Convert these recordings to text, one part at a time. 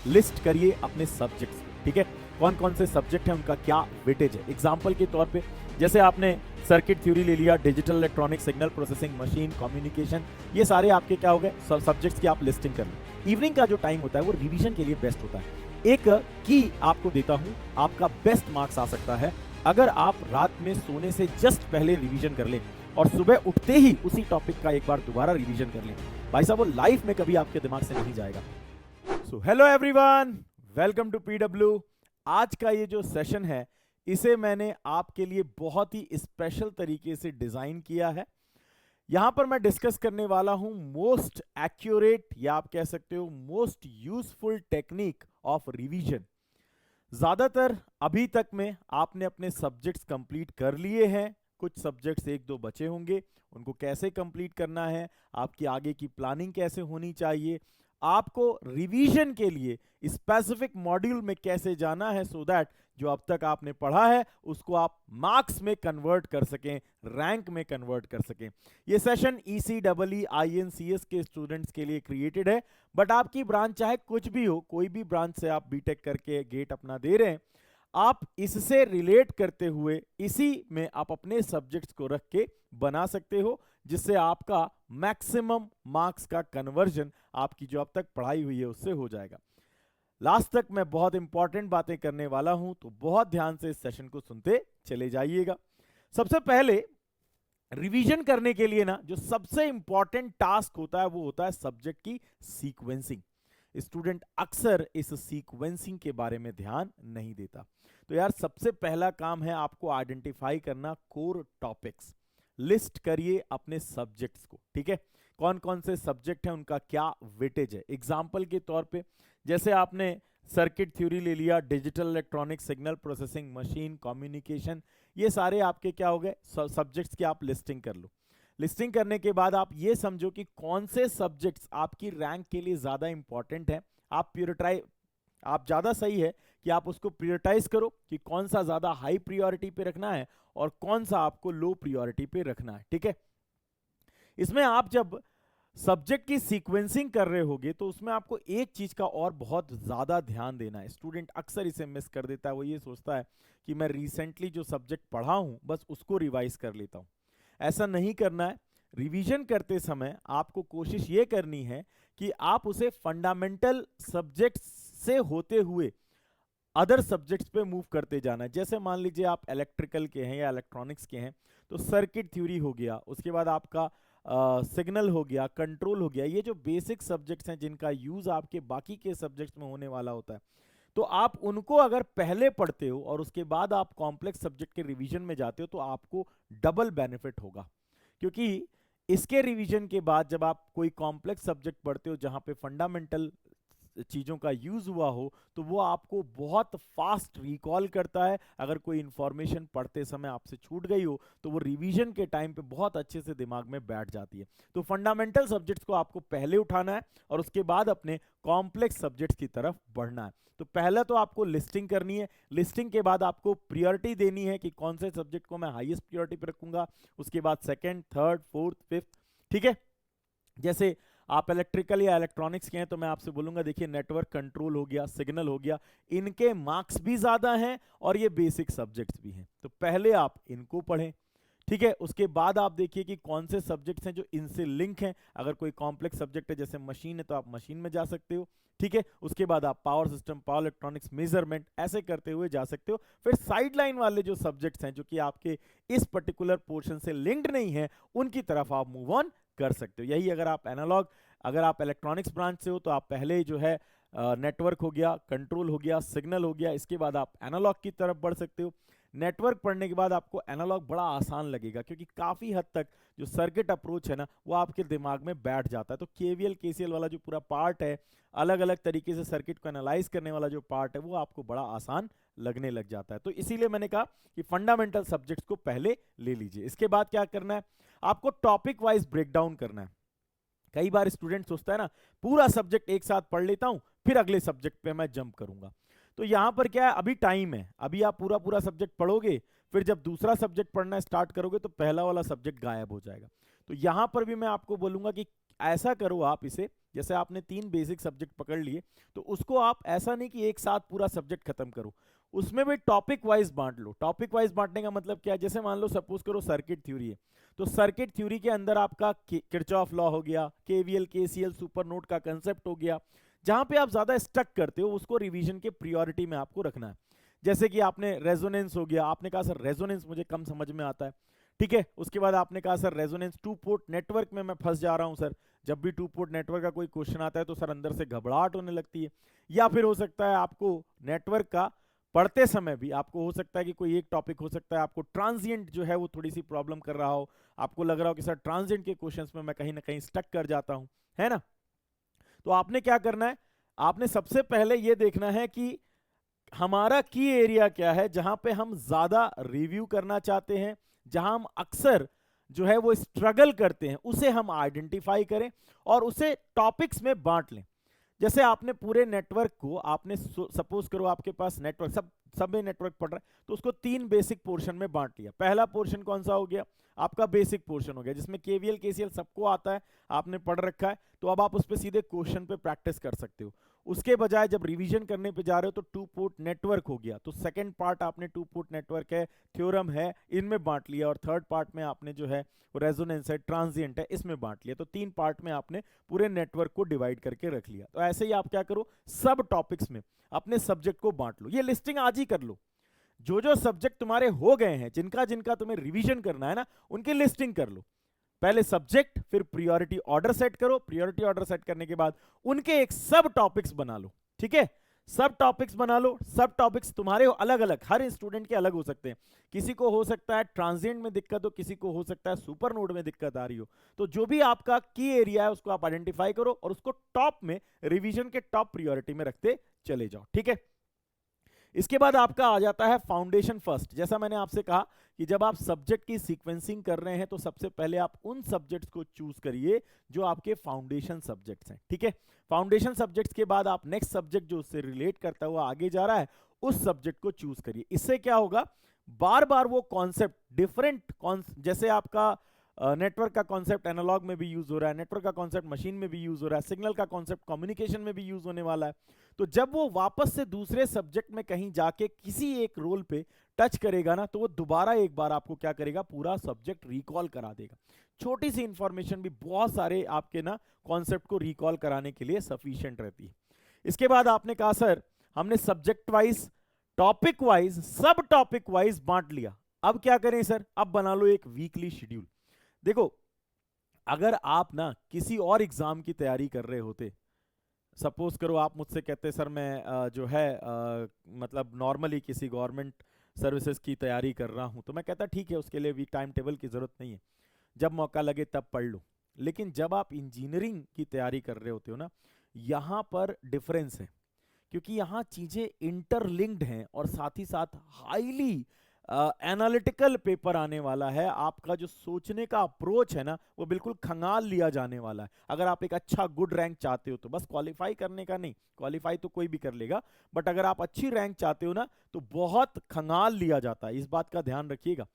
List करिए अपने subjects, ठीक है। कौन कौन से सब्जेक्ट हैं, उनका क्या वेटेज है। एग्जाम्पल के तौर पे जैसे आपने सर्किट थ्योरी ले लिया, digital electronic, signal processing, machine communication, ये सारे आपके क्या हो गए सब्जेक्ट्स की आप लिस्टिंग कर लो। इवनिंग का जो टाइम होता है वो रिवीजन के लिए बेस्ट होता है। एक की आपको देता हूं, आपका बेस्ट मार्क्स आ सकता है अगर आप रात में सोने से जस्ट पहले रिवीजन कर लें और सुबह उठते ही उसी टॉपिक का एक बार दोबारा रिवीजन कर लें। भाई साहब, वो लाइफ में कभी आपके दिमाग से नहीं जाएगा। So hello everyone, welcome to PW. आज का ये जो सेशन है इसे मैंने आपके लिए बहुत ही स्पेशल तरीके से डिजाइन किया है। यहां पर मैं डिस्कस करने वाला हूं मोस्ट एक्यूरेट या आप कह सकते हो most useful technique of revision. ज्यादातर अभी तक में आपने अपने सब्जेक्ट्स कंप्लीट कर लिए हैं, कुछ सब्जेक्ट्स एक दो बचे होंगे, उनको कैसे कंप्लीट करना है, आपकी आगे की प्लानिंग कैसे होनी चाहिए, आपको रिवीजन के लिए स्पेसिफिक मॉड्यूल में कैसे जाना है सो दैट जो अब तक आपने पढ़ा है उसको आप मार्क्स में कन्वर्ट कर सकें, रैंक में कन्वर्ट कर सकें। ये सेशन ECEE INCS के स्टूडेंट्स के लिए क्रिएटेड है, बट आपकी ब्रांच चाहे कुछ भी हो, कोई भी ब्रांच से आप बीटेक करके गेट अपना दे रहे हैं, आप इससे रिलेट करते हुए इसी में आप अपने सब्जेक्ट्स को रख के बना सकते हो, जिससे आपका मैक्सिमम मार्क्स का कन्वर्जन आपकी जो अब तक पढ़ाई हुई है उससे हो जाएगा। लास्ट तक मैं बहुत इंपॉर्टेंट बातें करने वाला हूं, तो बहुत ध्यान से इस सेशन को सुनते चले जाइएगा। सबसे पहले रिवीजन करने के लिए ना जो सबसे इंपॉर्टेंट टास्क होता है वो होता है सब्जेक्ट की सीक्वेंसिंग। स्टूडेंट अक्सर इस सीक्वेंसिंग के बारे में ध्यान नहीं देता। तो यार सबसे पहला काम है आपको आइडेंटिफाई करना कोर टॉपिक्स। लिस्ट करिए अपने सब्जेक्ट्स को, ठीक है। कौन कौन से सब्जेक्ट हैं, उनका क्या वेटेज है। एग्जाम्पल के तौर पे जैसे आपने सर्किट थ्योरी ले लिया, digital electronic, signal processing, machine communication, ये सारे आपके क्या हो गए सब्जेक्ट्स की आप लिस्टिंग कर लो। लिस्टिंग करने के बाद आप ये समझो कि कौन से सब्जेक्ट्स आपकी रैंक के लिए ज्यादा इंपॉर्टेंट है। आप ज्यादा सही है कि आप उसको प्रियोरिटाइज करो कि कौन सा ज्यादा हाई प्रियोरिटी पे रखना है और कौन सा आपको लो प्रियोरिटी पे रखना है, ठीक है। इसमें आप जब सब्जेक्ट की सीक्वेंसिंग कर रहे होगे तो उसमें आपको एक चीज का और बहुत ज्यादा ध्यान देना है। स्टूडेंट अक्सर इसे मिस कर देता है, वो ये सोचता है कि मैं रिसेंटली जो सब्जेक्ट पढ़ा हूं बस उसको रिवाइज कर लेता हूं। ऐसा नहीं करना है। रिवीजन करते समय आपको कोशिश ये करनी है कि आप उसे फंडामेंटल सब्जेक्ट से होते हुए अदर सब्जेक्ट्स पे मूव करते जाना है। जैसे मान लीजिए आप इलेक्ट्रिकल के हैं या इलेक्ट्रॉनिक्स के हैं, तो सर्किट थ्योरी हो गया, उसके बाद आपका सिग्नल हो गया, कंट्रोल हो गया, ये जो बेसिक सब्जेक्ट्स हैं जिनका यूज आपके बाकी के सब्जेक्ट्स में होने वाला होता है, तो आप उनको अगर पहले पढ़ते हो और उसके बाद आप कॉम्प्लेक्स सब्जेक्ट के रिवीजन में जाते हो तो आपको डबल बेनिफिट होगा। क्योंकि इसके रिवीजन के बाद जब आप कोई कॉम्प्लेक्स सब्जेक्ट पढ़ते हो जहां पे फंडामेंटल चीजों का यूज हुआ हो तो वो आपको बहुत फास्ट रिकॉल करता है। अगर कोई इंफॉर्मेशन पढ़ते समय आपसे छूट गई हो तो वो रिवीजन के टाइम पे बहुत अच्छे से दिमाग में बैठ जाती है। तो फंडामेंटल सब्जेक्ट्स को आपको पहले उठाना है और उसके बाद अपने कॉम्प्लेक्स सब्जेक्ट्स की तरफ बढ़ना है। तो पहला तो आपको लिस्टिंग करनी है। लिस्टिंग के बाद आपको प्रियोरिटी देनी है कि कौन से सब्जेक्ट को मैं हाईएस्ट प्रियोरिटी पे रखूंगा, उसके बाद सेकंड, थर्ड, फोर्थ, फिफ्थ, ठीक है। जैसे आप इलेक्ट्रिकल या इलेक्ट्रॉनिक्स के हैं तो मैं आपसे बोलूंगा देखिए नेटवर्क कंट्रोल हो गया, सिग्नल हो गया, इनके मार्क्स भी ज्यादा हैं और ये बेसिक सब्जेक्ट्स भी हैं, तो पहले आप इनको पढ़ें, ठीक है। उसके बाद आप देखिए कि कौन से सब्जेक्ट्स हैं जो इनसे लिंक हैं। अगर कोई कॉम्प्लेक्स सब्जेक्ट है जैसे मशीन है तो आप मशीन में जा सकते हो, ठीक है। उसके बाद आप power system, power electronics, measurement ऐसे करते हुए जा सकते हो। फिर साइडलाइन वाले जो सब्जेक्ट्स हैं जो कि आपके इस पर्टिकुलर पोर्शन से लिंक्ड नहीं है उनकी तरफ आप मूव ऑन कर सकते हो। यही अगर आप इलेक्ट्रॉनिक्स ब्रांच से हो तो आप पहले जो है नेटवर्क हो गया, कंट्रोल हो गया, सिग्नल हो गया, इसके बाद आप एनालॉग की तरफ बढ़ सकते हो। नेटवर्क पढ़ने के बाद आपको एनालॉग बड़ा आसान लगेगा क्योंकि काफी हद तक जो सर्किट अप्रोच है ना वो आपके दिमाग में बैठ जाता है। तो केवीएल केसीएल वाला जो पूरा पार्ट है, अलग अलग तरीके से सर्किट को एनालाइज करने वाला जो पार्ट है वो आपको बड़ा आसान लगने लग जाता है। तो इसीलिए मैंने कहा कि फंडामेंटल सब्जेक्ट्स को पहले ले लीजिए। इसके बाद क्या करना है, आपको टॉपिक वाइज ब्रेकडाउन करना है। कई बार स्टूडेंट सोचता है ना पूरा सब्जेक्ट एक साथ पढ़ लेता हूं फिर अगले सब्जेक्ट पे मैं जंप करूंगा। तो यहां पर क्या है, अभी टाइम है, अभी आप पूरा पूरा सब्जेक्ट पढ़ोगे, फिर जब दूसरा सब्जेक्ट पढ़ना स्टार्ट करोगे तो पहला वाला सब्जेक्ट गायब हो जाएगा। तो यहां पर भी मैं आपको बोलूंगा कि ऐसा करो आप इसे, जैसे आपने 3 बेसिक सब्जेक्ट पकड़ लिए, तो उसको आप ऐसा नहीं कि एक साथ पूरा सब्जेक्ट खत्म करो, उसमें भी टॉपिक वाइज बांट लो। टॉपिक वाइज बांटने का मतलब क्या है, जैसे मान लो सपोज करो सर्किट थ्योरी है, तो सर्किट थ्योरी के अंदर आपका किरचॉफ लॉ हो गया, केवीएल केसीएल सुपर नोड का कंसेप्ट हो गया। जहां पे आप ज्यादा स्टक करते हो उसको रिवीजन के प्रायोरिटी में आपको रखना है। जैसे कि आपने रेजोनेंस हो गया, आपने कहा सर रेजोनेंस मुझे कम समझ में आता है, ठीक है। उसके बाद आपने कहा sir resonance two port network में मैं फंस जा रहा हूं सर, जब भी टू पोर्ट नेटवर्क का कोई क्वेश्चन आता है तो सर अंदर से घबराहट होने लगती है। या फिर हो सकता है आपको नेटवर्क का पढ़ते समय भी आपको हो सकता है कि कोई एक टॉपिक हो सकता है आपको ट्रांजिएंट जो है वो थोड़ी सी प्रॉब्लम कर रहा हो, आपको लग रहा हो कि सर ट्रांजिएंट के क्वेश्चंस में मैं कहीं ना कहीं स्टक कर जाता हूं, है ना। तो आपने क्या करना है, आपने सबसे पहले ये देखना है कि हमारा की एरिया क्या है, जहां पे हम ज्यादा रिव्यू करना चाहते हैं, जहां हम अक्सर जो है वो स्ट्रगल करते हैं, उसे हम आइडेंटिफाई करें और उसे टॉपिक्स में बांट लें। जैसे आपने पूरे नेटवर्क को, आपने सपोज करो आपके पास नेटवर्क सब में नेटवर्क पढ़ रहा है, तो उसको 3 बेसिक पोर्शन में बांट लिया। पहला पोर्शन कौन सा हो गया, आपका बेसिक पोर्शन हो गया, जिसमें केवीएल केसीएल सबको आता है, आपने पढ़ रखा है, तो अब आप उस पर सीधे क्वेश्चन पे प्रैक्टिस कर सकते हो। उसके बजाय जब रिवीजन करने पे जा रहे हो तो टू पोर्ट नेटवर्क हो गया, तो सेकंड पार्ट आपने टू पोर्ट नेटवर्क है, थ्योरम है, इनमें बांट लिया, और थर्ड पार्ट में आपने जो है रेजोनेंस है, ट्रांजिएंट है, इसमें बांट लिया। तो 3 पार्ट में आपने पूरे नेटवर्क को डिवाइड करके रख लिया। तो ऐसे ही आप क्या करो, सब टॉपिक्स में अपने सब्जेक्ट को बांट लो। ये लिस्टिंग आज ही कर लो, जो जो सब्जेक्ट तुम्हारे हो गए हैं, जिनका जिनका तुम्हें रिवीजन करना है ना, उनकी लिस्टिंग कर लो। पहले सब्जेक्ट, फिर प्रायोरिटी ऑर्डर सेट करो, प्रायोरिटी ऑर्डर सेट करने के बाद उनके एक सब टॉपिक्स बना लो, ठीक है। सब टॉपिक्स बना लो। सब टॉपिक्स तुम्हारे अलग अलग, हर स्टूडेंट के अलग हो सकते हैं। किसी को हो सकता है ट्रांजिएंट में दिक्कत हो, किसी को हो सकता है सुपर नोड में दिक्कत आ रही हो। तो जो भी आपका की एरिया है उसको आप आइडेंटिफाई करो और उसको टॉप में, रिवीजन के टॉप प्रायोरिटी में रखते चले जाओ, ठीक है। इसके बाद आपका आ जाता है फाउंडेशन फर्स्ट। जैसा मैंने आपसे कहा कि जब आप सब्जेक्ट की सीक्वेंसिंग कर रहे हैं तो सबसे पहले आप उन सब्जेक्ट्स को चूज करिए जो आपके फाउंडेशन सब्जेक्ट्स हैं, ठीक है। फाउंडेशन सब्जेक्ट्स के बाद आप नेक्स्ट सब्जेक्ट जो उससे रिलेट करता हुआ आगे जा रहा है उस सब्जेक्ट को चूज करिए। इससे क्या होगा, बार बार वो कॉन्सेप्ट डिफरेंट, जैसे आपका नेटवर्क का कॉन्सेप्ट एनालॉग में भी यूज हो रहा है, नेटवर्क का कॉन्सेप्ट मशीन में भी यूज हो रहा है, सिग्नल का कॉन्सेप्ट कम्युनिकेशन में भी यूज होने वाला है। तो जब वो वापस से दूसरे सब्जेक्ट में कहीं जाके किसी एक रोल पे टच करेगा ना, तो वो दोबारा एक बार आपको क्या करेगा, पूरा सब्जेक्ट रिकॉल करा देगा। छोटी सी इंफॉर्मेशन भी बहुत सारे आपके ना कॉन्सेप्ट को रिकॉल कराने के लिए सफिशिएंट रहती है। इसके बाद आपने कहा सर हमने सब्जेक्ट वाइज, टॉपिक वाइज, सब टॉपिक वाइज बांट लिया, अब क्या करें सर, अब बना लो एक वीकली शेड्यूल। देखो अगर आप ना किसी और एग्जाम की तैयारी कर रहे होते, सपोज करो आप मुझसे कहते सर मैं जो है मतलब नॉर्मली किसी गवर्नमेंट सर्विसेज की तैयारी कर रहा हूं, तो मैं कहता ठीक है उसके लिए भी टाइम टेबल की जरूरत नहीं है, जब मौका लगे तब पढ़ लो। लेकिन जब आप इंजीनियरिंग की तैयारी कर रहे होते हो ना, यहां पर डिफरेंस है, क्योंकि यहां चीजें इंटरलिंक्ड हैं और साथ ही साथ हाईली एनालिटिकल पेपर आने वाला है। आपका जो सोचने का अप्रोच है ना वो बिल्कुल खंगाल लिया जाने वाला है। अगर आप एक अच्छा गुड रैंक चाहते हो तो बस क्वालिफाई करने का नहीं, क्वालिफाई तो कोई भी कर लेगा, बट अगर आप अच्छी रैंक चाहते हो ना तो बहुत खंगाल लिया जाता है, इस बात का ध्यान रखिएगा।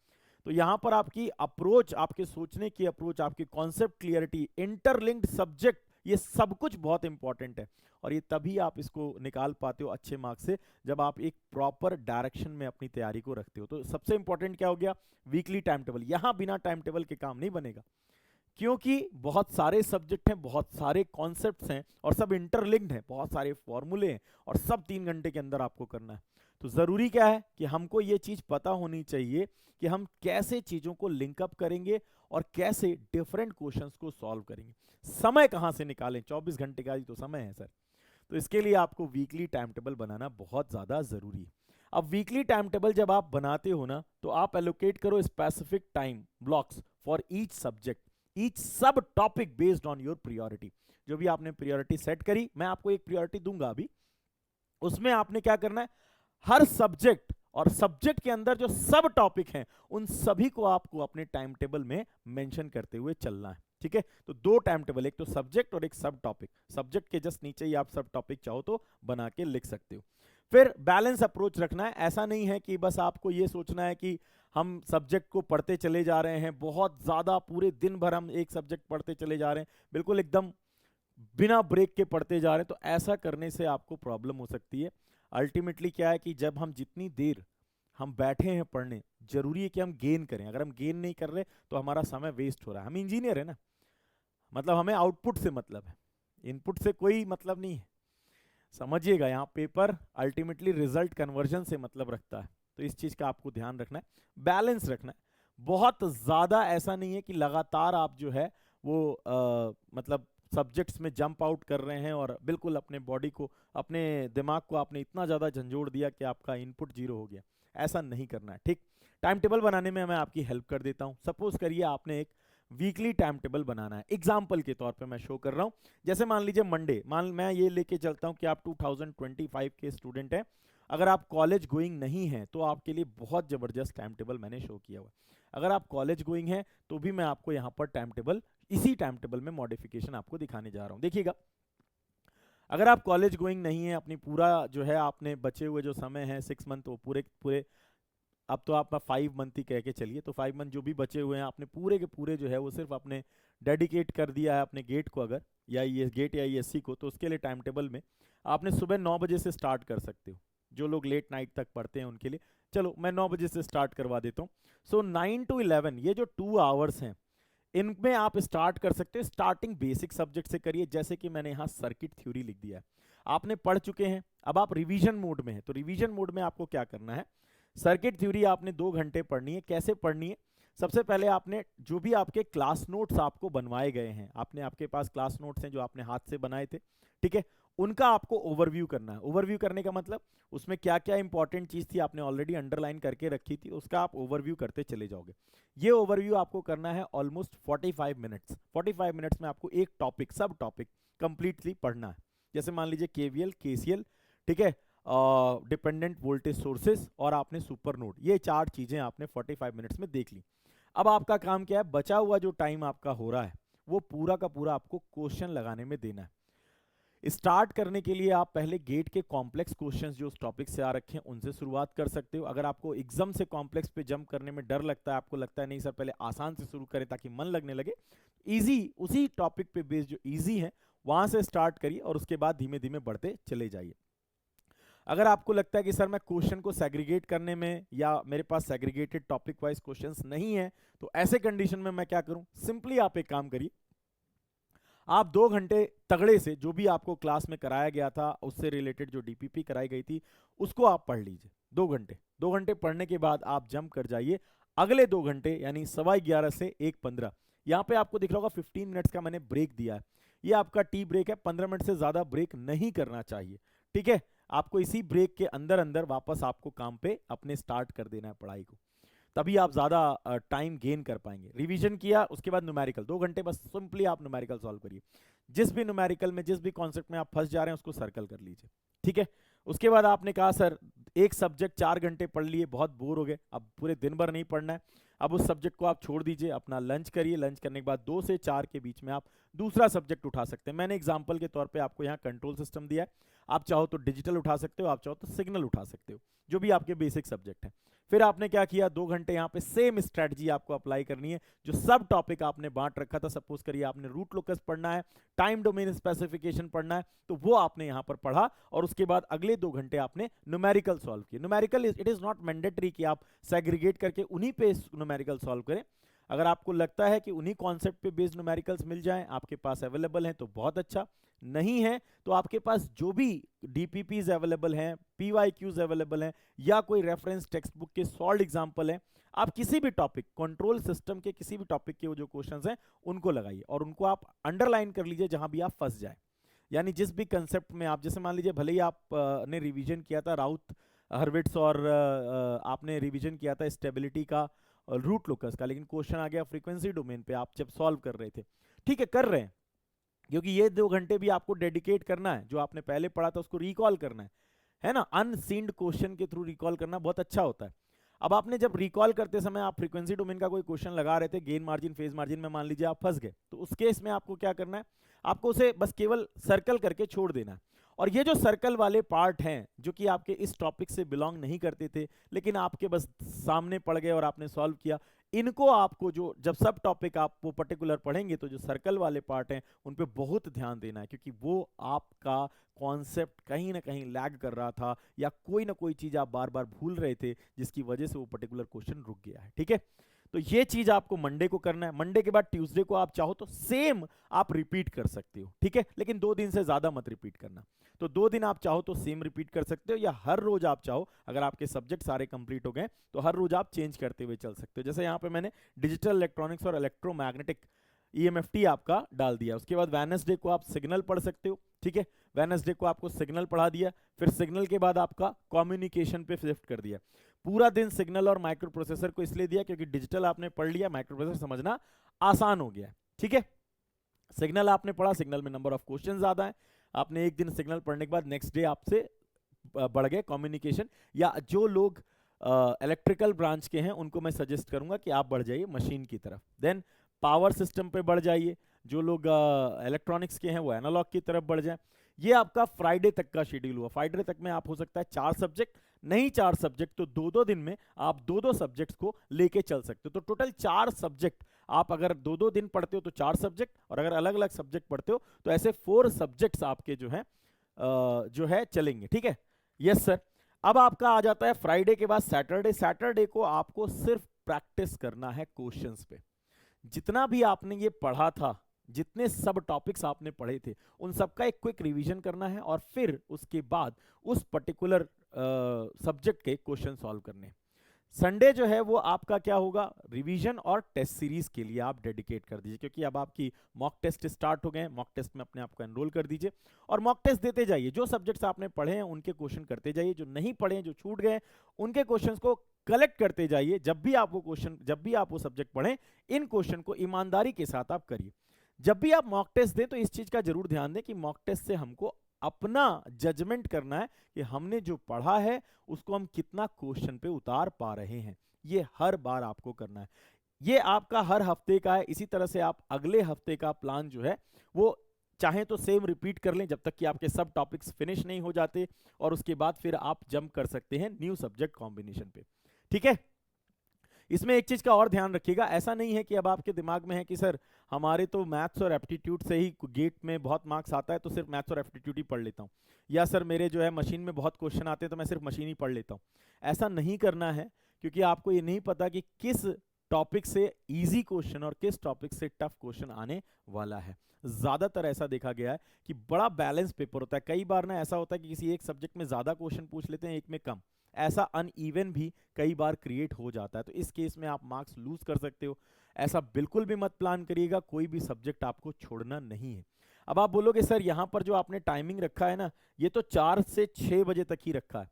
तो यहां पर आपकी अप्रोच, आपके सोचने की अप्रोच, आपकी कॉन्सेप्ट क्लियरिटी, इंटरलिंक्ड सब्जेक्ट, ये सब कुछ बहुत इंपॉर्टेंट है। और ये तभी आप इसको निकाल पाते हो अच्छे मार्क्स से, जब आप एक प्रॉपर डायरेक्शन में अपनी तैयारी को रखते हो। तो सबसे इंपॉर्टेंट क्या हो गया, वीकली टाइम टेबल। यहां बिना टाइम टेबल के काम नहीं बनेगा, क्योंकि बहुत सारे सब्जेक्ट हैं, बहुत सारे कॉन्सेप्ट्स हैं और सब इंटरलिंक्ड हैं, बहुत सारे फॉर्मूले हैं और सब 3 घंटे के अंदर आपको करना है। तो जरूरी क्या है कि हमको ये चीज पता होनी चाहिए कि हम कैसे चीजों को लिंकअप करेंगे और कैसे डिफरेंट क्वेश्चंस को सॉल्व करेंगे। समय कहां से निकालें, 24 घंटे का ही तो समय है सर। तो इसके लिए आपको वीकली टाइम टेबल बनाना बहुत ज्यादा जरूरी है। अब वीकली टाइम टेबल जब आप बनाते हो ना, तो आप एलोकेट करो specific time blocks for each subject, each sub topic based on your priority. जो भी आपने प्रायोरिटी सेट करी, मैं आपको एक प्रायोरिटी दूंगा अभी, उसमें आपने क्या करना है, हर सब्जेक्ट और सब्जेक्ट के अंदर जो सब टॉपिक हैं उन सभी को आपको अपने टाइम टेबल में मेंशन करते हुए चलना है, ठीक है। तो 2 टाइम टेबल, एक तो सब्जेक्ट और एक सब टॉपिक। सब्जेक्ट के जस्ट नीचे ही आप सब टॉपिक चाहो तो बना के लिख सकते हो। फिर बैलेंस अप्रोच रखना है, ऐसा नहीं है कि बस आपको ये सोचना है कि हम सब्जेक्ट को पढ़ते चले जा रहे हैं, बहुत ज्यादा पूरे दिन भर हम एक सब्जेक्ट पढ़ते चले जा रहे हैं, बिल्कुल एकदम बिना ब्रेक के पढ़ते जा रहे हैं, तो ऐसा करने से आपको प्रॉब्लम हो सकती है। अल्टीमेटली क्या है कि जब हम जितनी देर हम बैठे हैं पढ़ने, जरूरी है कि हम गेन करें। अगर हम गेन नहीं कर रहे तो हमारा समय वेस्ट हो रहा है। हम इंजीनियर है ना, मतलब हमें आउटपुट से मतलब है, इनपुट से कोई मतलब नहीं है। समझिएगा, यहाँ पेपर अल्टीमेटली रिजल्ट कन्वर्जन से मतलब रखता है। तो इस चीज का आपको ध्यान रखना है, बैलेंस रखना है। बहुत ज्यादा ऐसा नहीं है कि लगातार आप जो है वो मतलब सब्जेक्ट्स में जंप आउट कर रहे हैं और बिल्कुल अपने बॉडी को, अपने दिमाग को आपने इतना ज्यादा झंझोड़ दिया कि आपका इनपुट जीरो हो गया। ऐसा नहीं करना है, ठीक। टाइम टेबल बनाने में मैं आपकी हेल्प कर देता हूं। सपोज करिए आपने एक वीकली टाइम टेबल बनाना है, एग्जाम्पल के तौर पे मैं शो कर रहा हूं। जैसे मान लीजिए मंडे, मैं ये लेके चलता हूं कि आप 2025 के स्टूडेंट हैं। अगर आप कॉलेज गोइंग नहीं हैं तो आपके लिए बहुत जबरदस्त टाइम टेबल मैंने शो किया हुआ। अगर आप कॉलेज गोइंग हैं तो भी मैं आपको यहाँ पर टाइम टेबल, इसी टाइम टेबल में मॉडिफिकेशन आपको दिखाने जा रहा हूँ। देखिएगा, अगर आप कॉलेज गोइंग नहीं है, अपनी पूरा जो है आपने बचे हुए जो समय है 6 मंथ, वो पूरे पूरे, अब तो आप 5 मंथ ही कह के चलिए, तो 5 मंथ जो भी बचे हुए हैं आपने पूरे के पूरे जो है वो सिर्फ अपने डेडिकेट कर दिया है अपने गेट को, अगर या ये गेट या ईएससी को। तो उसके लिए टाइम टेबल में आपने सुबह 9 बजे से स्टार्ट कर सकते हो। जो लोग लेट नाइट तक पढ़ते हैं उनके लिए चलो मैं 9 बजे से स्टार्ट करवा देता हूँ। सो 9 to 11 ये जो 2 आवर्स हैं, इनमें आप स्टार्ट कर सकते हो। स्टार्टिंग बेसिक सब्जेक्ट से करिए, जैसे कि मैंने यहाँ सर्किट थ्योरी लिख दिया है। आपने पढ़ चुके हैं, अब आप रिवीजन मोड में हैं। तो रिवीजन मोड में आपको क्या करना है, सर्किट थ्योरी आपने 2 घंटे पढ़नी है। कैसे पढ़नी है, सबसे पहले आपने जो भी आपके क्लास नोट्स आपको बनवाए गए हैं, आपके पास क्लास नोट्स हैं जो आपने हाथ से बनाए थे, ठीक है, उनका आपको ओवरव्यू करना है। ओवरव्यू करने का मतलब उसमें क्या क्या इंपॉर्टेंट चीज थी आपने ऑलरेडी अंडरलाइन करके रखी थी, उसका आप ओवरव्यू करते चले जाओगे। ये ओवरव्यू आपको करना है ऑलमोस्ट 45 मिनट्स। 45 मिनट्स में आपको एक टॉपिक, सब टॉपिक कंप्लीटली पढ़ना है। जैसे मान लीजिए केवीएल, केसीएल, ठीक है, डिपेंडेंट वोल्टेज सोर्सेस और आपने सुपर नोड, ये 4 चीजें आपने 45 मिनट्स में देख ली। अब आपका काम क्या है, बचा हुआ जो टाइम आपका हो रहा है वो पूरा का पूरा आपको क्वेश्चन लगाने में देना है। स्टार्ट करने के लिए आप पहले गेट के कॉम्प्लेक्स क्वेश्चंस जो उस टॉपिक से आ रखे हैं उनसे शुरुआत कर सकते हो। अगर आपको एकदम से कॉम्प्लेक्स पे जंप करने में डर लगता है, आपको लगता है नहीं सर पहले आसान से शुरू करें ताकि मन लगने लगे, इजी उसी टॉपिक पे बेस्ड जो इजी है वहां से स्टार्ट करिए और उसके बाद धीमे धीमे बढ़ते चले जाइए। अगर आपको लगता है कि सर मैं क्वेश्चन को सेग्रीगेट करने में या मेरे पास सेग्रीगेटेड टॉपिक वाइज क्वेश्चंस नहीं है, तो ऐसे कंडीशन में मैं क्या करूं, सिंपली आप एक काम करिए, आप 2 घंटे तगड़े से जो भी आपको क्लास में कराया गया था उससे रिलेटेड जो डीपीपी कराई गई थी उसको आप पढ़ लीजिए 2 घंटे। 2 घंटे पढ़ने के बाद आप जंप कर जाइए अगले 2 घंटे यानी 11:15 से 1:15। यहाँ पे आपको दिख रहा होगा 15 मिनट्स का मैंने ब्रेक दिया है, ये आपका टी ब्रेक है। 15 मिनट से ज्यादा ब्रेक नहीं करना चाहिए, ठीक है। आपको इसी ब्रेक के अंदर अंदर वापस आपको काम पे अपने स्टार्ट कर देना है पढ़ाई को, तभी आप ज्यादा टाइम गेन कर पाएंगे। रिवीजन किया उसके बाद न्यूमेरिकल 2 घंटे बस सिंपली आप न्यूमेरिकल सॉल्व करिए। जिस भी न्यूमेरिकल में जिस भी कॉन्सेप्ट में आप फंस जा रहे हैं उसको सर्कल कर लीजिए, ठीक है। उसके बाद आपने कहा सर एक सब्जेक्ट 4 घंटे पढ़ लिए, बहुत बोर हो गए, अब पूरे दिन भर नहीं पढ़ना है, अब उस सब्जेक्ट को आप छोड़ दीजिए, अपना लंच करिए। लंच करने के बाद 2 से 4 के बीच में आप दूसरा सब्जेक्ट उठा सकते हैं। मैंने एग्जांपल के तौर पे आपको यहाँ कंट्रोल सिस्टम दिया है, आप चाहो तो डिजिटल उठा सकते हो, आप चाहो तो सिग्नल उठा सकते हो, जो भी आपके बेसिक सब्जेक्ट हैं। फिर आपने क्या किया, 2 घंटे यहाँ पे सेम स्ट्रेटजी आपको अप्लाई करनी है जो सब टॉपिक आपने बांट रखा था। सपोज करिए आपने रूट लोकस पढ़ना है, टाइम डोमेन स्पेसिफिकेशन पढ़ना है, तो वो आपने यहाँ पर पढ़ा और उसके बाद अगले 2 घंटे आपने न्यूमेरिकल सॉल्व किए। Numerical it is not mandatory कि आप सेग्रीगेट करके उन्हीं पे न्यूमेरिकल सॉल्व करें। अगर आपको लगता है कि उन्हीं कॉन्सेप्ट पे बेस्ड न्यूमेरिकल्स मिल जाएं, आपके पास अवेलेबल हैं तो बहुत अच्छा, नहीं है तो आपके पास जो भी डीपीपीज अवेलेबल हैं, पीवाईक्यूज अवेलेबल हैं या कोई रेफरेंस टेक्स्ट बुक के सॉल्व एग्जांपल हैं, आप किसी भी टॉपिक, कंट्रोल सिस्टम के किसी भी टॉपिक के वो जो क्वेश्चंस हैं उनको लगाइए और उनको आप अंडरलाइन कर लीजिए जहां भी आप फंस जाए। यानी जिस भी कंसेप्ट में आप, जैसे मान लीजिए भले ही आप ने रिवीजन किया था राउथ हर्विट्स और आपने रिवीजन किया था स्टेबिलिटी का और रूट लोकस का, लेकिन क्वेश्चन आ गया फ्रीक्वेंसी डोमेन पे आप जब सॉल्व कर रहे थे, ठीक है कर रहे हैं, क्योंकि ये 2 घंटे भी आपको डेडिकेट करना है, जो आपने पहले पढ़ा था उसको रिकॉल करना है ना, अनसीन्ड क्वेश्चन के थ्रू रिकॉल करना बहुत अच्छा होता है। अब आपने जब रिकॉल करते समय आप फ्रीक्वेंसी डोमेन का कोई क्वेश्चन लगा रहे थे, गेन मार्जिन फेज मार्जिन में मान लीजिए आप फंस गए, तो उस केस में आपको क्या करना है, आपको उसे बस केवल सर्कल करके छोड़ देना है। और ये जो सर्कल वाले पार्ट हैं जो कि आपके इस टॉपिक से बिलोंग नहीं करते थे लेकिन आपके बस सामने पड़ गए और आपने सॉल्व किया, इनको आपको जो जब सब टॉपिक आप वो पर्टिकुलर पढ़ेंगे तो जो सर्कल वाले पार्ट हैं उन पे बहुत ध्यान देना है, क्योंकि वो आपका कॉन्सेप्ट कहीं ना कहीं लैग कर रहा था या कोई ना कोई चीज आप बार बार भूल रहे थे जिसकी वजह से वो पर्टिकुलर क्वेश्चन रुक गया है। ठीक है, तो ये चीज आपको मंडे को करना है। मंडे के बाद ट्यूसडे को आप चाहो तो सेम आप रिपीट कर सकते हो, ठीक है, लेकिन 2 दिन से ज्यादा मत रिपीट करना। तो 2 दिन आप चाहो तो सेम रिपीट कर सकते हो, या हर रोज आप चाहो, अगर आपके सब्जेक्ट सारे कंप्लीट हो गए तो हर रोज आप चेंज करते हुए चल सकते हो। जैसे यहाँ पे मैंने डिजिटल इलेक्ट्रॉनिक्स और इलेक्ट्रोमैग्नेटिक EMFT आपका डाल दिया। उसके बाद वेडनेसडे को आप सिग्नल पढ़ सकते हो, ठीक है, वेडनेसडे को आपको सिग्नल पढ़ा दिया, फिर सिग्नल के बाद आपका कम्युनिकेशन पे शिफ्ट कर दिया। पूरा दिन सिग्नल और माइक्रो प्रोसेसर को इसलिए दिया क्योंकि डिजिटल आपने पढ़ लिया, माइक्रो प्रोसेसर समझना आसान हो गया, ठीक है। सिग्नल आपने पढ़ा, सिग्नल में नंबर ऑफ क्वेश्चन ज्यादा है, आपने एक दिन सिग्नल पढ़ने के बाद नेक्स्ट डे आपसे बढ़ गए कम्युनिकेशन, या जो लोग इलेक्ट्रिकल ब्रांच के हैं उनको मैं सजेस्ट करूंगा कि आप बढ़ जाइए मशीन की तरफ। देन पावर सिस्टम पे बढ़ जाइए, जो लोग इलेक्ट्रॉनिक्स के हैं वो एनालॉग की तरफ बढ़ जाएं। ये आपका फ्राइडे तक का शेड्यूल हुआ। फ्राइडे तक में आप हो सकता है 4 सब्जेक्ट, नहीं 4 सब्जेक्ट तो 2-2 दिन में आप 2-2 सब्जेक्ट्स को लेके चल सकते हो। तो टोटल 4 सब्जेक्ट आप अगर 2-2 दिन पढ़ते हो तो 4 सब्जेक्ट, और अगर अलग अलग सब्जेक्ट पढ़ते हो तो ऐसे 4 सब्जेक्ट्स आपके जो है चलेंगे, ठीक है। Yes sir. अब आपका आ जाता है फ्राइडे के बाद सैटरडे। सैटरडे को आपको सिर्फ प्रैक्टिस करना है क्वेश्चंस पे। जितना भी आपने ये पढ़ा था, जितने सब टॉपिक्स आपने पढ़े थे, उन सबका एक क्विक रिवीजन करना है, और फिर उसके बाद उस पर्टिकुलर सब्जेक्ट के क्वेश्चन सॉल्व करने। संडे जो है वो आपका क्या होगा, रिवीजन और टेस्ट सीरीज के लिए आप डेडिकेट कर दीजिए, क्योंकि अब आपकी मॉक टेस्ट स्टार्ट हो गए हैं। मॉक टेस्ट में अपने आप को एनरोल कर दीजिए और मॉक टेस्ट देते जाइए। जो सब्जेक्ट्स आपने पढ़े हैं उनके क्वेश्चन करते जाइए, जो नहीं पढ़े हैं, जो छूट गए उनके क्वेश्चंस को कलेक्ट करते जाइए। जब भी आप वो सब्जेक्ट पढ़ें, इन क्वेश्चन को ईमानदारी के साथ आप करिए। जब भी आप मॉक टेस्ट दें तो इस चीज का जरूर ध्यान दें कि मॉक टेस्ट से हमको अपना जजमेंट करना है कि हमने जो पढ़ा है उसको हम कितना क्वेश्चन पे उतार पा रहे हैं। ये हर बार आपको करना है। ये आपका हर हफ्ते का है। इसी तरह से आप अगले हफ्ते का प्लान जो है वो चाहे तो सेम रिपीट कर लें जब तक कि आपके सब टॉपिक्स फिनिश नहीं हो जाते, और उसके बाद फिर आप जंप कर सकते हैं न्यू सब्जेक्ट कॉम्बिनेशन पे, ठीक है। इसमें एक चीज का और ध्यान रखिएगा, ऐसा नहीं है कि अब आपके दिमाग में है कि सर हमारे तो मैथ्स और एप्टीट्यूड से ही गेट में बहुत मार्क्स आता है तो सिर्फ मैथ्स और एप्टीट्यूड ही पढ़ लेता हूँ, या सर मेरे जो है मशीन में बहुत क्वेश्चन आते हैं तो मैं सिर्फ मशीन ही पढ़ लेता हूँ। ऐसा नहीं करना है, क्योंकि आपको ये नहीं पता कि किस टॉपिक से इजी क्वेश्चन और किस टॉपिक से टफ क्वेश्चन आने वाला है। ज्यादातर ऐसा देखा गया है कि बड़ा बैलेंस पेपर होता है। कई बार ना ऐसा होता है कि किसी एक सब्जेक्ट में ज्यादा क्वेश्चन पूछ लेते हैं, एक में कम। ऐसा अनइवन भी कई बार क्रिएट हो जाता है, तो इस केस में आप मार्क्स लूज कर सकते हो। ऐसा बिल्कुल भी मत प्लान करिएगा, कोई भी सब्जेक्ट आपको छोड़ना नहीं है। अब आप बोलोगे सर यहाँ पर जो आपने टाइमिंग रखा है ना, ये तो 4 से 6 बजे तक ही रखा है,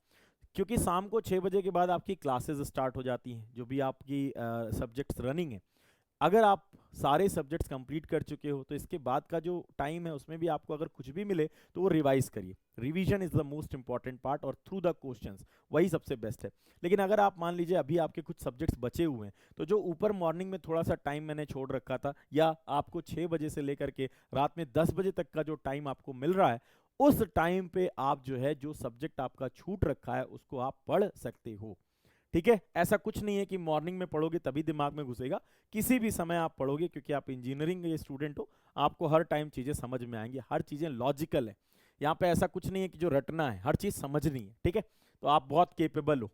क्योंकि शाम को 6 बजे के बाद आपकी क्लासेस स्टार्ट हो जाती हैं, जो भी आपकी सब्जेक्ट्स रनिंग है। अगर आप सारे सब्जेक्ट्स कंप्लीट कर चुके हो तो इसके बाद का जो टाइम है उसमें भी आपको अगर कुछ भी मिले तो वो रिवाइज करिए। Revision is the most important part, और थ्रू द क्वेश्चंस वही सबसे बेस्ट है। लेकिन अगर आप मान लीजिए अभी आपके कुछ सब्जेक्ट्स बचे हुए हैं, तो जो ऊपर मॉर्निंग में थोड़ा सा टाइम मैंने छोड़ रखा था, या आपको 6 बजे से लेकर के रात में 10 बजे तक का जो टाइम आपको मिल रहा है, उस टाइम पे आप जो है जो सब्जेक्ट आपका छूट रखा है उसको आप पढ़ सकते हो, ठीक है। ऐसा कुछ नहीं है कि मॉर्निंग में पढ़ोगे तभी दिमाग में घुसेगा, किसी भी समय आप पढ़ोगे, क्योंकि आप इंजीनियरिंग के स्टूडेंट हो, आपको हर टाइम चीजें समझ में आएंगी, हर चीजें लॉजिकल है। यहाँ पे ऐसा कुछ नहीं है कि जो रटना है, हर चीज समझनी है, ठीक है। तो आप बहुत केपेबल हो।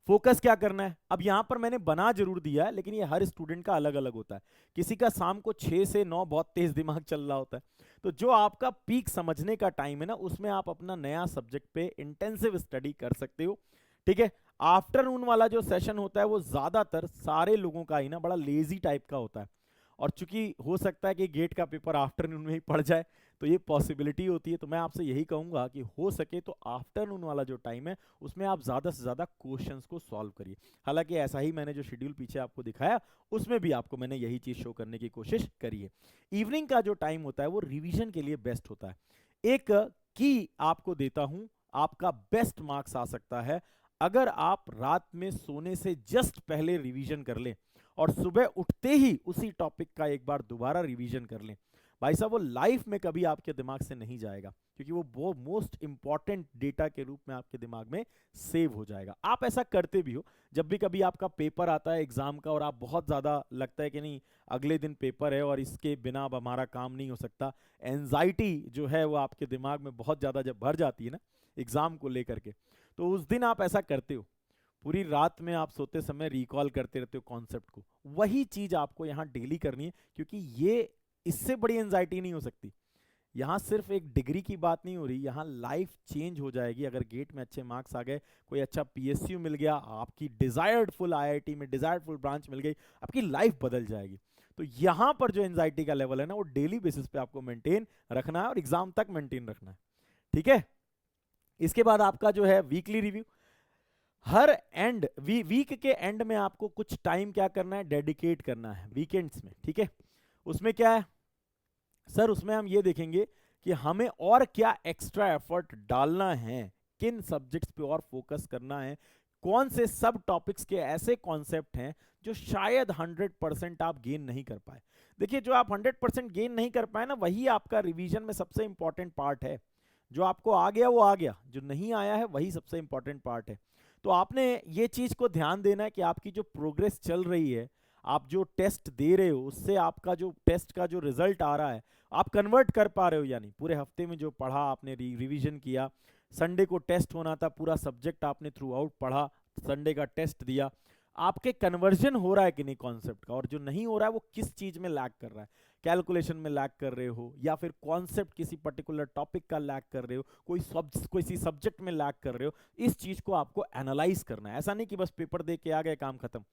फोकस क्या करना है, अब यहां पर मैंने बना जरूर दिया है, लेकिन ये हर स्टूडेंट का अलग अलग होता है। किसी का शाम को 6 से 9 बहुत तेज दिमाग चल रहा होता है, तो जो आपका पीक समझने का टाइम है ना, उसमें आप अपना नया सब्जेक्ट पे इंटेंसिव स्टडी कर सकते हो, ठीक है। आफ्टरनून वाला जो सेशन होता है वो ज्यादातर सारे लोगों का ही ना बड़ा लेजी टाइप का होता है, और चूंकि हो सकता है कि गेट का पेपर आफ्टरनून में ही पड़ जाए, तो ये पॉसिबिलिटी होती है। तो मैं आपसे यही कहूंगा कि हो सके तो आफ्टरनून वाला जो टाइम है उसमें आप ज्यादा से ज्यादा क्वेश्चंस को सॉल्व करिए। हालांकि ऐसा ही मैंने जो शेड्यूल पीछे आपको दिखाया उसमें भी आपको मैंने यही चीज शो करने की कोशिश करी है। इवनिंग का जो टाइम होता है वो रिविजन के लिए बेस्ट होता है। एक की आपको देता हूं, आपका बेस्ट मार्क्स आ सकता है अगर आप रात में सोने से जस्ट पहले रिवीजन कर लें और सुबह उठते ही उसी टॉपिक का एक बार दोबारा रिवीजन कर लें। भाई साहब वो लाइफ में कभी आपके दिमाग से नहीं जाएगा, क्योंकि वो मोस्ट इंपॉर्टेंट डेटा के रूप में आपके दिमाग में सेव हो जाएगा। आप ऐसा करते भी हो, जब भी कभी आपका पेपर आता है एग्जाम का और आप बहुत ज़्यादा लगता है कि नहीं अगले दिन पेपर है और इसके बिना अब हमारा काम नहीं हो सकता, एंजाइटी जो है वो आपके दिमाग में बहुत ज़्यादा जब भर जाती है ना एग्जाम को लेकर के, तो उस दिन आप ऐसा करते हो, पूरी रात में आप सोते समय रिकॉल करते रहते हो कॉन्सेप्ट को। वही चीज आपको यहाँ डेली करनी है, क्योंकि ये इससे बड़ी एंजाइटी नहीं हो सकती। यहाँ सिर्फ एक डिग्री की बात नहीं हो रही, यहाँ लाइफ चेंज हो जाएगी। अगर गेट में अच्छे मार्क्स आ गए, कोई अच्छा पीएसयू मिल गया, आपकी डिजायर्ड फुल आईआईटी में डिजायर्ड फुल ब्रांच मिल गई, आपकी लाइफ बदल जाएगी। तो यहाँ पर जो एंजाइटी का लेवल है ना वो डेली बेसिस पे आपको मेंटेन रखना है और एग्जाम तक मेंटेन रखना है, ठीक है। इसके बाद आपका जो है वीकली रिव्यू, हर वीक के एंड में आपको कुछ टाइम क्या करना है, डेडिकेट करना है वीकेंड्स में, ठीक है। उसमें क्या है सर, उसमें हम ये देखेंगे कि हमें और क्या एक्स्ट्रा एफर्ट डालना है, किन सब्जेक्ट्स पे और फोकस करना है, कौन से सब टॉपिक्स के ऐसे कॉन्सेप्ट हैं जो शायद 100% आप गेन नहीं कर पाए। देखिए जो आप 100% गेन नहीं कर पाए ना, वही आपका रिवीजन में सबसे इंपॉर्टेंट पार्ट है। जो आपको आ गया वो आ गया, जो नहीं आया है वही सबसे इंपॉर्टेंट पार्ट है। तो आपने ये चीज को ध्यान देना है कि आपकी जो प्रोग्रेस चल रही है, आप जो टेस्ट दे रहे हो उससे आपका जो टेस्ट का जो रिजल्ट आ रहा है आप कन्वर्ट कर पा रहे हो, यानी पूरे हफ्ते में जो पढ़ा आपने, रिवीजन किया, संडे को टेस्ट होना था, पूरा सब्जेक्ट आपने थ्रू आउट पढ़ा, संडे का टेस्ट दिया, आपके कन्वर्जन हो रहा है कि नहीं कॉन्सेप्ट का, और जो नहीं हो रहा है वो किस चीज में लैग कर रहा है, कैलकुलेशन में लैग कर रहे हो या फिर कॉन्सेप्ट किसी पर्टिकुलर टॉपिक का लैग कर रहे हो, कोई सब्जेक्ट में लैग कर रहे हो, इस चीज को आपको एनालाइज करना है। ऐसा नहीं कि बस पेपर दे के आ गए काम खत्म।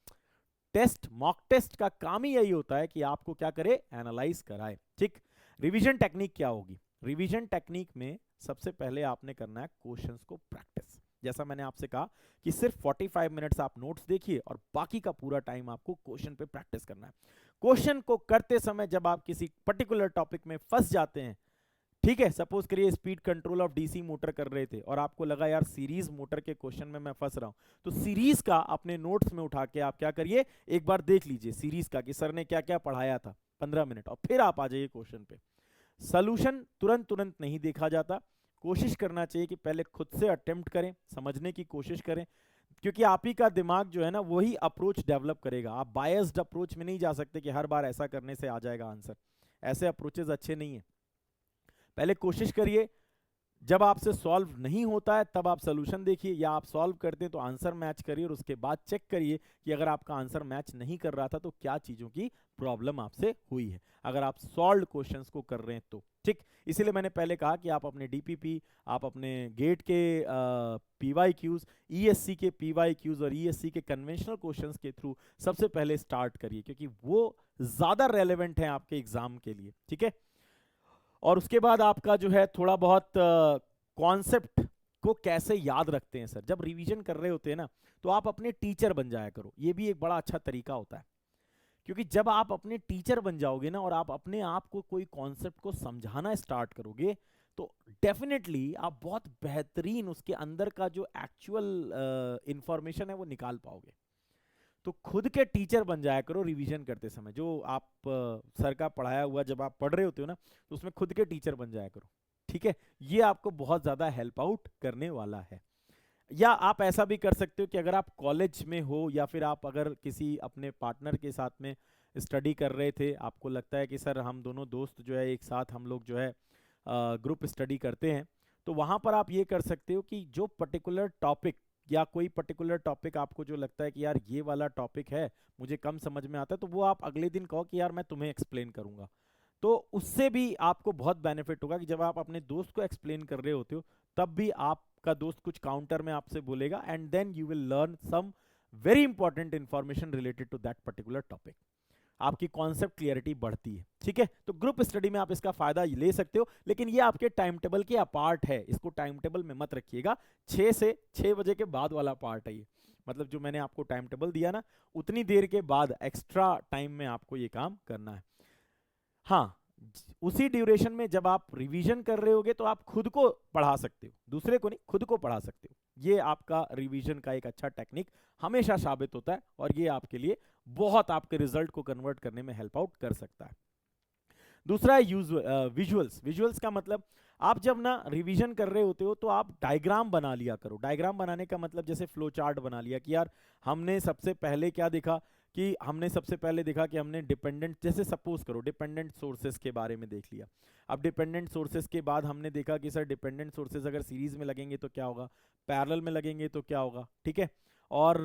टेस्ट, मॉक टेस्ट का काम ही यही होता है कि आपको क्या करे, एनालाइज कराए, ठीक। रिवीजन टेक्निक क्या होगी, रिवीजन टेक्निक में सबसे पहले आपने करना है क्वेश्चंस को प्रैक्टिस। जैसा मैंने आपसे कहा कि सिर्फ 45 मिनट्स आप नोट्स देखिए और बाकी का पूरा टाइम आपको क्वेश्चन पे प्रैक्टिस करना है। क्वेश्चन को करते समय जब आप किसी पर्टिकुलर टॉपिक में फंस जाते हैं, ठीक है, सपोज करिए speed control of DC motor कर रहे थे और आपको लगा यार सीरीज मोटर के क्वेश्चन में मैं फंस रहा हूं, तो सीरीज का अपने नोट्स में उठा के आप क्या करिए, एक बार देख लीजिए सीरीज का कि सर ने क्या क्या पढ़ाया था 15 मिनट, और फिर आप आ जाइए क्वेश्चन पे। सॉल्यूशन तुरंत तुरंत नहीं देखा जाता, कोशिश करना चाहिए कि पहले खुद से अटेम्प्ट करें, समझने की कोशिश करें, क्योंकि आप ही का दिमाग जो है ना वही अप्रोच डेवलप करेगा। आप बायस्ड अप्रोच में नहीं जा सकते कि हर बार ऐसा करने से आ जाएगा आंसर, ऐसे अप्रोचेस अच्छे नहीं है। पहले कोशिश करिए, जब आपसे सॉल्व नहीं होता है तब आप सोल्यूशन देखिए, या आप सॉल्व करते हैं तो आंसर मैच करिए और उसके बाद चेक करिए कि अगर आपका आंसर मैच नहीं कर रहा था तो क्या चीजों की प्रॉब्लम आपसे हुई है, अगर आप सॉल्व क्वेश्चंस को कर रहे हैं तो, ठीक। इसीलिए मैंने पहले कहा कि आप अपने डीपीपी, आप अपने गेट के पीवाईक्यूज, ईएससी के पीवाईक्यूज और ईएससी के कन्वेंशनल क्वेश्चंस के थ्रू सबसे पहले स्टार्ट करिए, क्योंकि वो ज्यादा रेलेवेंट है आपके एग्जाम के लिए, ठीक है। और उसके बाद आपका जो है थोड़ा बहुत कॉन्सेप्ट को कैसे याद रखते हैं सर, जब रिवीजन कर रहे होते हैं ना तो आप अपने टीचर बन जाया करो, ये भी एक बड़ा अच्छा तरीका होता है। क्योंकि जब आप अपने टीचर बन जाओगे ना और आप अपने आप को कोई कॉन्सेप्ट को समझाना स्टार्ट करोगे तो डेफिनेटली आप बहुत बेहतरीन उसके अंदर का जो एक्चुअल इंफॉर्मेशन है वो निकाल पाओगे। तो खुद के टीचर बन जाया करो रिवीजन करते समय, जो आप सर का पढ़ाया हुआ जब आप पढ़ रहे होते हो ना तो उसमें खुद के टीचर बन जाया करो, ठीक है। ये आपको बहुत ज्यादा हेल्प आउट करने वाला है। या आप ऐसा भी कर सकते हो कि अगर आप कॉलेज में हो या फिर आप अगर किसी अपने पार्टनर के साथ में स्टडी कर रहे थे, आपको लगता है कि सर हम दोनों दोस्त जो है एक साथ हम लोग जो है ग्रुप स्टडी करते हैं, तो वहां पर आप ये कर सकते हो कि जो पर्टिकुलर टॉपिक या कोई पर्टिकुलर टॉपिक आपको जो लगता है कि यार ये वाला टॉपिक है मुझे कम समझ में आता है, तो वो आप अगले दिन कहो कि यार मैं तुम्हें एक्सप्लेन करूंगा। तो उससे भी आपको बहुत बेनिफिट होगा कि जब आप अपने दोस्त को एक्सप्लेन कर रहे होते हो तब भी आपका दोस्त कुछ काउंटर में आपसे बोलेगा, and then you will learn some very important information related to that particular topic. आपकी कॉन्सेप्ट क्लियरिटी बढ़ती है, ठीक है। तो ग्रुप स्टडी में आप इसका फायदा ले सकते हो, लेकिन ये आपके टाइम टेबल के अपार्ट है, इसको टाइम टेबल में मत रखिएगा। 6 से 6 बजे के बाद वाला पार्ट है ये, मतलब जो मैंने आपको टाइम टेबल दिया ना उतनी देर के बाद एक्स्ट्रा टाइम में आपको ये काम करना है। हाँ, उसी ड्यूरेशन में जब आप रिवीजन कर रहे होगे तो आप खुद को पढ़ा सकते हो, दूसरे को नहीं, खुद को पढ़ा सकते हो। ये आपका रिवीजन का एक अच्छा टेक्निक हमेशा साबित होता है और ये आपके लिए बहुत आपके रिजल्ट को कन्वर्ट करने में हेल्प आउट कर सकता है। दूसरा है विजुअल्स। विजुअल्स का मतलब आप जब ना रिवीजन कर रहे होते हो तो आप डायग्राम बना लिया करो। डायग्राम बनाने का मतलब जैसे फ्लो चार्ट बना लिया कि यार हमने सबसे पहले क्या देखा कि हमने डिपेंडेंट, जैसे सपोज करो डिपेंडेंट सोर्सेज के बारे में देख लिया। अब डिपेंडेंट सोर्सेज के बाद हमने देखा कि सर डिपेंडेंट सोर्सेज अगर सीरीज में लगेंगे तो क्या होगा, पैरेलल में लगेंगे तो क्या होगा, ठीक है। और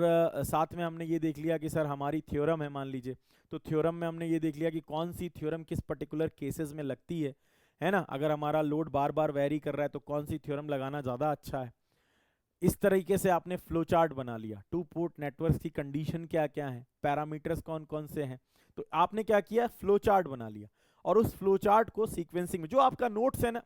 साथ में हमने ये देख लिया कि सर हमारी थ्योरम है मान लीजिए, तो थ्योरम में हमने ये देख लिया कि कौन सी थ्योरम किस पर्टिकुलर केसेस में लगती है ना। अगर हमारा लोड बार बार वेरी कर रहा है तो कौन सी थ्योरम लगाना ज़्यादा अच्छा है। इस तरीके से आपने फ्लो चार्ट बना लिया। टू पोर्ट नेटवर्क की कंडीशन क्या क्या है, पैरामीटर्स कौन कौन से हैं, तो आपने क्या किया, फ्लो चार्ट बना लिया। और उस फ्लो चार्ट को सीक्वेंसिंग में, जो आपका नोट्स है ना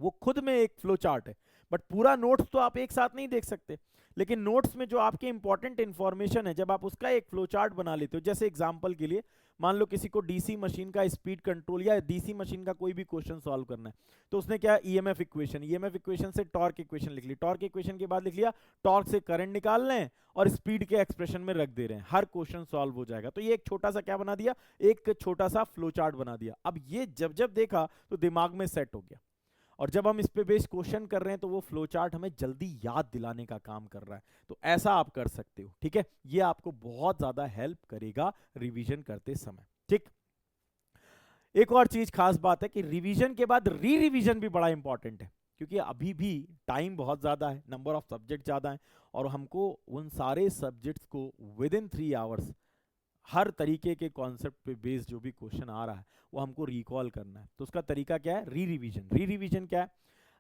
वो खुद में एक फ्लो चार्ट है, बट पूरा नोट्स तो आप एक साथ नहीं देख सकते, लेकिन नोट्स में जो आपके इंपॉर्टेंट इंफॉर्मेशन है जब आप उसका एक फ्लो चार्ट बना लेते हो। जैसे एग्जांपल के लिए मान लो किसी को डीसी मशीन का स्पीड कंट्रोल या डीसी मशीन का कोई भी क्वेश्चन सॉल्व करना है, तो उसने क्या, ईएमएफ इक्वेशन से टॉर्क इक्वेशन लिख ली, टॉर्क इक्वेशन के बाद लिख लिया टॉर्क से करंट निकाल रहे हैं और स्पीड के एक्सप्रेशन में रख दे रहे हैं, हर क्वेश्चन सॉल्व हो जाएगा। तो ये एक छोटा सा क्या बना दिया, एक छोटा सा फ्लो चार्ट बना दिया। अब ये जब जब देखा तो दिमाग में सेट हो गया, और जब हम इस पे बेस्ड क्वेश्चन कर रहे हैं तो वो फ्लो चार्ट हमें जल्दी याद दिलाने का काम कर रहा है। तो ऐसा आप कर सकते हो, ठीक है। ये आपको बहुत ज्यादा हेल्प करेगा रिवीजन करते समय, ठीक। एक और चीज खास बात है कि रिवीजन के बाद री रिवीजन भी बड़ा इंपॉर्टेंट है, क्योंकि अभी भी टाइम बहुत ज्यादा है, नंबर ऑफ सब्जेक्ट ज्यादा है, और हमको उन सारे सब्जेक्ट्स को विद इन 3 आवर्स हर तरीके के कॉन्सेप्ट पे बेस्ड जो भी क्वेश्चन आ रहा है वो हमको रिकॉल करना है। तो उसका तरीका क्या है, री रिवीजन। री रिवीजन क्या है,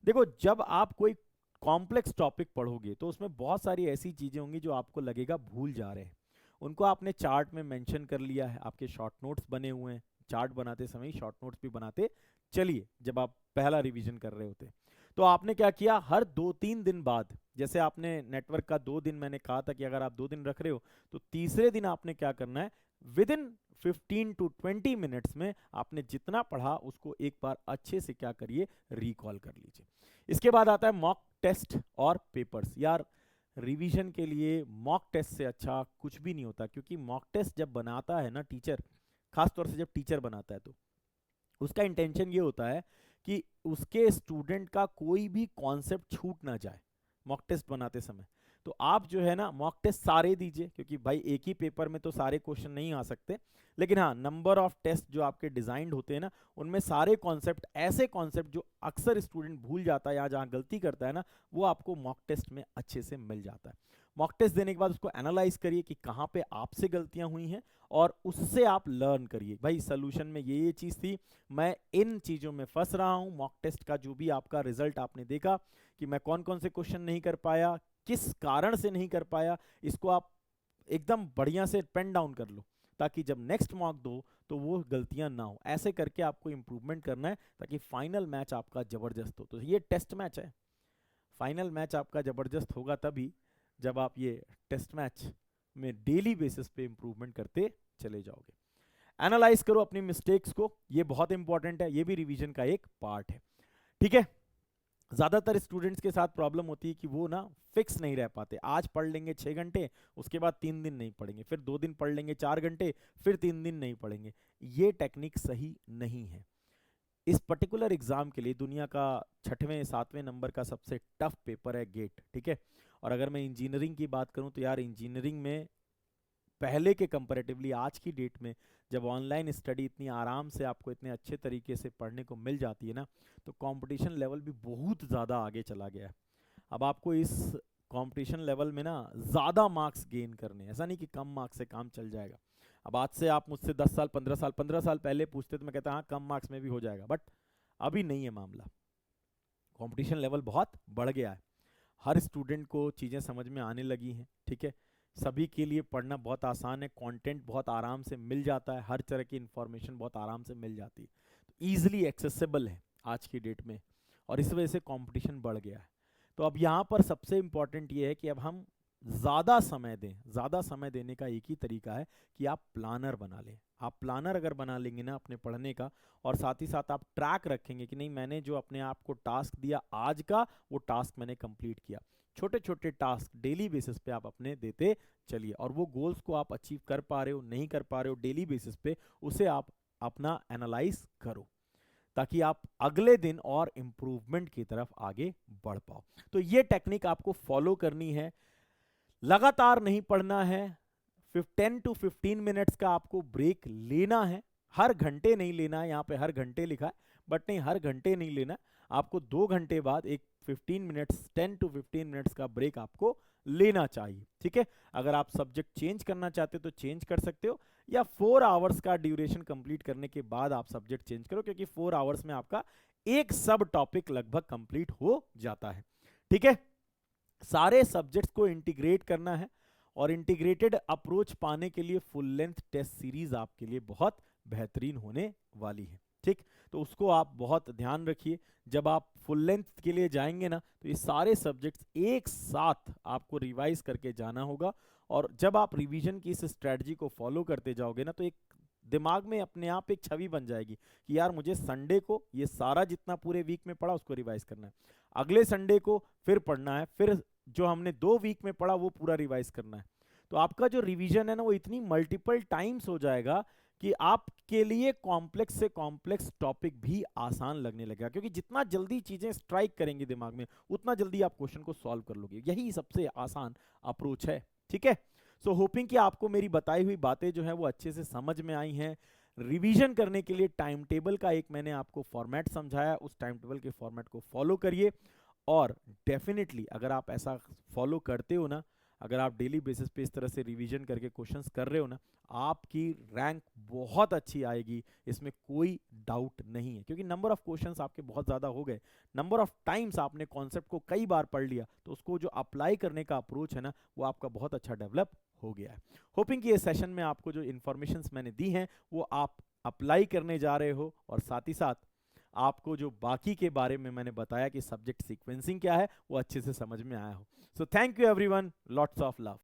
देखो जब आप कोई कॉम्प्लेक्स टॉपिक पढ़ोगे तो उसमें बहुत सारी ऐसी चीजें होंगी जो आपको लगेगा भूल जा रहे हैं, उनको आपने चार्ट में मेंशन कर लिया है, आपके शॉर्ट नोट्स बने हुए हैं, चार्ट बनाते समय शॉर्ट नोट्स भी बनाते चलिए जब आप पहला रिवीजन कर रहे होते। तो आपने क्या किया, हर 2-3 दिन बाद, जैसे आपने नेटवर्क का 2 दिन मैंने कहा था कि अगर आप 2 दिन रख रहे हो तो तीसरे दिन आपने क्या करना है, विद इन 15 to 20 मिनट्स में आपने जितना पढ़ा उसको एक बार अच्छे से क्या करिए, रिकॉल कर लीजिए। इसके बाद आता है मॉक टेस्ट और पेपर्स। यार रिवीजन के लिए मॉक टेस्ट से अच्छा कुछ भी नहीं होता, क्योंकि मॉक टेस्ट जब बनाता है ना टीचर, खासतौर से जब टीचर बनाता है तो उसका इंटेंशन ये होता है कि उसके स्टूडेंट का कोई भी कॉन्सेप्ट छूट ना जाए मॉक टेस्ट बनाते समय। तो आप जो है ना मॉक टेस्ट सारे दीजिए, क्योंकि भाई एक ही पेपर में तो सारे क्वेश्चन नहीं आ सकते, लेकिन हाँ नंबर ऑफ टेस्ट जो आपके डिजाइंड होते हैं ना उनमें सारे कॉन्सेप्ट, ऐसे कॉन्सेप्ट जो अक्सर स्टूडेंट भूल जाता है या जहाँ गलती करता है ना, वो आपको मॉक टेस्ट में अच्छे से मिल जाता है। मॉक टेस्ट देने के बाद उसको एनालाइज करिए कि कहाँ पे आपसे गलतियां हुई हैं और उससे आप लर्न करिए, भाई सोल्यूशन में ये चीज़ थी, मैं इन चीज़ों में फंस रहा हूँ। मॉक टेस्ट का जो भी आपका रिजल्ट आपने देखा कि मैं कौन कौन से क्वेश्चन नहीं कर पाया, किस कारण से नहीं कर पाया, इसको आप एकदम बढ़िया से पेन डाउन कर लो, ताकि जब नेक्स्ट मॉक दो तो वो गलतियां ना हो। ऐसे करके आपको इंप्रूवमेंट करना है ताकि फाइनल मैच आपका जबरदस्त हो। तो ये टेस्ट मैच है, फाइनल मैच आपका जबरदस्त होगा तभी जब आप ये टेस्ट मैच में डेली बेसिस पे इंप्रूवमेंट करते चले जाओगे। एनालाइज करो अपनी मिस्टेक्स को, ये बहुत इंपॉर्टेंट है, ये भी रिवीजन का एक पार्ट है, ठीक है। ज्यादातर स्टूडेंट्स के साथ प्रॉब्लम होती है कि वो ना फिक्स नहीं रह पाते, आज पढ़ लेंगे 6 घंटे, उसके बाद 3 दिन नहीं पढ़ेंगे, फिर 2 दिन पढ़ लेंगे 4 घंटे, फिर 3 दिन नहीं पढ़ेंगे। ये टेक्निक सही नहीं है। इस पर्टिकुलर एग्जाम के लिए दुनिया का 6वें-7वें नंबर का सबसे टफ पेपर है गेट, ठीक है। और अगर मैं इंजीनियरिंग की बात करूं तो यार इंजीनियरिंग में पहले के कंपैरेटिवली आज की डेट में जब ऑनलाइन स्टडी इतनी आराम से आपको इतने अच्छे तरीके से पढ़ने को मिल जाती है ना, तो कंपटीशन लेवल भी बहुत ज़्यादा आगे चला गया है। अब आपको इस कंपटीशन लेवल में ना ज़्यादा मार्क्स गेन करने हैं, ऐसा नहीं कि कम मार्क्स से काम चल जाएगा। अब आज से आप मुझसे 10 साल 15 साल पहले पूछते तो मैं कहता हाँ कम मार्क्स में भी हो जाएगा, बट अभी नहीं है मामला। कंपटीशन लेवल बहुत बढ़ गया है, हर स्टूडेंट को चीज़ें समझ में आने लगी हैं, ठीक है। सभी के लिए पढ़ना बहुत आसान है, कंटेंट बहुत आराम से मिल जाता है, हर तरह की इंफॉर्मेशन बहुत आराम से मिल जाती है, तो ईजिली एक्सेसिबल है आज की डेट में, और इस वजह से कंपटीशन बढ़ गया है। तो अब यहाँ पर सबसे इम्पॉर्टेंट ये है कि अब हम ज़्यादा समय दें। ज़्यादा समय देने का एक ही तरीका है कि आप प्लानर बना लें। आप प्लानर अगर बना लेंगे ना अपने पढ़ने का, और साथ ही साथ आप ट्रैक रखेंगे कि नहीं मैंने जो अपने आप को टास्क दिया आज का, वो टास्क मैंने कंप्लीट किया। छोटे छोटे टास्क डेली बेसिस पे आप अपने देते चलिए, और वो गोल्स को आप अचीव कर पा रहे हो नहीं कर पा रहे हो डेली बेसिस पे, उसे आप अपना एनालाइज करो, ताकि आप अगले दिन और इंप्रूवमेंट की तरफ आगे बढ़ पाओ। तो ये टेक्निक आपको फॉलो करनी है, लगातार नहीं पढ़ना है, 10 to 15 मिनट्स का आपको ब्रेक लेना है, हर घंटे नहीं लेना है, यहाँ पे हर घंटे लिखा है बट नहीं, हर घंटे नहीं लेना, आपको 2 घंटे बाद एक 15 मिनट्स 10 to 15 मिनट्स का ब्रेक आपको लेना चाहिए, ठीक है। अगर आप सब्जेक्ट चेंज करना चाहते हो तो चेंज कर सकते हो, या 4 आवर्स का ड्यूरेशन कंप्लीट करने के बाद आप सब्जेक्ट चेंज करो, क्योंकि 4 आवर्स में आपका एक सब टॉपिक लगभग कंप्लीट हो जाता है, ठीक है। सारे सब्जेक्ट्स को इंटीग्रेट करना है, और इंटीग्रेटेड अप्रोच पाने के लिए फुल लेंथ टेस्ट सीरीज आपके लिए बहुत बेहतरीन होने वाली है, ठीक। तो उसको आप बहुत ध्यान रखिए, जब आप फुल लेंथ के लिए जाएंगे ना, तो ये सारे सब्जेक्ट्स एक साथ आपको रिवाइज करके जाना होगा, और जब आप रिवीजन की इस स्ट्रेटजी को फॉलो करते जाओगे ना, तो एक दिमाग में अपने आप एक छवि बन जाएगी कि यार मुझे संडे को ये सारा जितना पूरे वीक में पढ़ा उसको रिवाइज करना है, अगले संडे को फिर पढ़ना है, फिर जो हमने 2 वीक में पढ़ा वो पूरा रिवाइज करना है। तो आपका जो रिवीजन है ना, वो इतनी मल्टीपल टाइम्स हो जाएगा कि आपके लिए कॉम्प्लेक्स से कॉम्प्लेक्स टॉपिक भी आसान लगने लगेगा, क्योंकि जितना जल्दी चीजें स्ट्राइक करेंगी दिमाग में, उतना जल्दी आप क्वेश्चन को सॉल्व कर लोगे। यही सबसे आसान अप्रोच है, ठीक है। सो होपिंग कि आपको मेरी बताई हुई बातें जो है वो अच्छे से समझ में आई हैं। रिवीजन करने के लिए टाइम टेबल का एक मैंने आपको फॉर्मेट समझाया, उस टाइम टेबल के फॉर्मेट को फॉलो करिए, और डेफिनेटली अगर आप ऐसा फॉलो करते हो ना, अगर आप डेली बेसिस पे इस तरह से रिवीजन करके क्वेश्चंस कर रहे हो ना, आपकी रैंक बहुत अच्छी आएगी, इसमें कोई डाउट नहीं है, क्योंकि नंबर ऑफ क्वेश्चंस आपके बहुत ज़्यादा हो गए, नंबर ऑफ टाइम्स आपने कॉन्सेप्ट को कई बार पढ़ लिया, तो उसको जो अप्लाई करने का अप्रोच है ना, वो आपका बहुत अच्छा डेवलप हो गया है। होपिंग कि ये सेशन में आपको जो इन्फॉर्मेशंस मैंने दी हैं वो आप अप्लाई करने जा रहे हो, और साथ ही साथ आपको जो बाकी के बारे में मैंने बताया कि सब्जेक्ट सीक्वेंसिंग क्या है वो अच्छे से समझ में आया हो। So thank you everyone, lots of love.